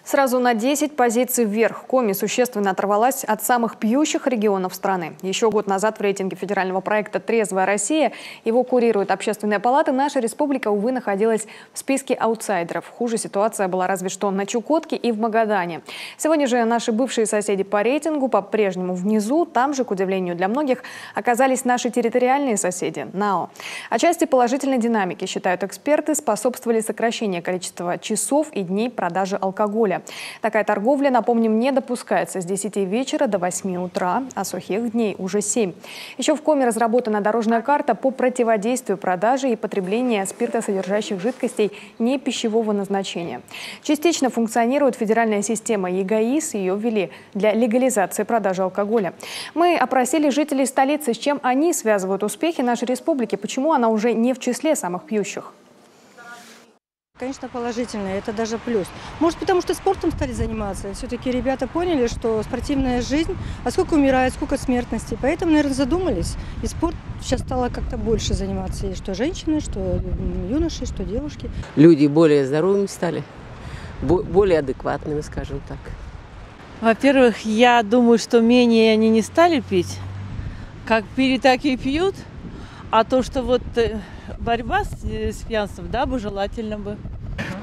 Сразу на 10 позиций вверх Коми существенно оторвалась от самых пьющих регионов страны. Еще год назад в рейтинге федерального проекта «Трезвая Россия», его курирует Общественная палата, наша республика, увы, находилась в списке аутсайдеров. Хуже ситуация была разве что на Чукотке и в Магадане. Сегодня же наши бывшие соседи по рейтингу по-прежнему внизу. Там же, к удивлению для многих, оказались наши территориальные соседи – НАО. Отчасти положительной динамики, считают эксперты, способствовали сокращению количества часов и дней продажи алкоголя. Такая торговля, напомним, не допускается с 10 вечера до 8 утра, а сухих дней уже 7. Еще в Коми разработана дорожная карта по противодействию продаже и потреблению спиртосодержащих жидкостей не пищевого назначения. Частично функционирует федеральная система ЕГАИС, ее ввели для легализации продажи алкоголя. Мы опросили жителей столицы, с чем они связывают успехи нашей республики, почему она уже не в числе самых пьющих. Конечно, положительно, это даже плюс. Может, потому что спортом стали заниматься. Все-таки ребята поняли, что спортивная жизнь, а сколько умирает, сколько смертности. Поэтому, наверное, задумались. И спорт сейчас стало как-то больше заниматься. И что женщины, что юноши, что девушки. Люди более здоровыми стали, более адекватными, скажем так. Во-первых, я думаю, что менее они не стали пить. Как пили, так и пьют. А то, что вот борьба с пьянством, да, бы желательно бы.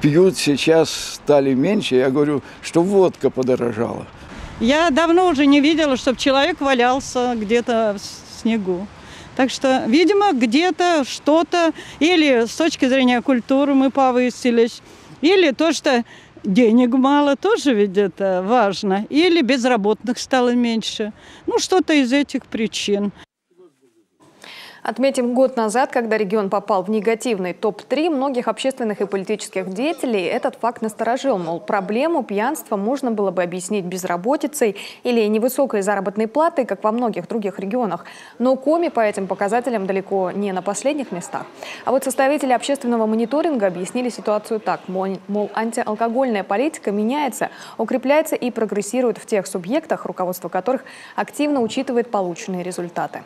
Пьют сейчас стали меньше, я говорю, что водка подорожала. Я давно уже не видела, чтобы человек валялся где-то в снегу. Так что, видимо, где-то что-то, или с точки зрения культуры мы повысились, или то, что денег мало, тоже ведь это важно, или безработных стало меньше. Ну, что-то из этих причин. Отметим, год назад, когда регион попал в негативный топ-3 многих общественных и политических деятелей, этот факт насторожил. Мол, проблему пьянства можно было бы объяснить безработицей или невысокой заработной платой, как во многих других регионах. Но Коми по этим показателям далеко не на последних местах. А вот составители общественного мониторинга объяснили ситуацию так. Мол, антиалкогольная политика меняется, укрепляется и прогрессирует в тех субъектах, руководство которых активно учитывает полученные результаты.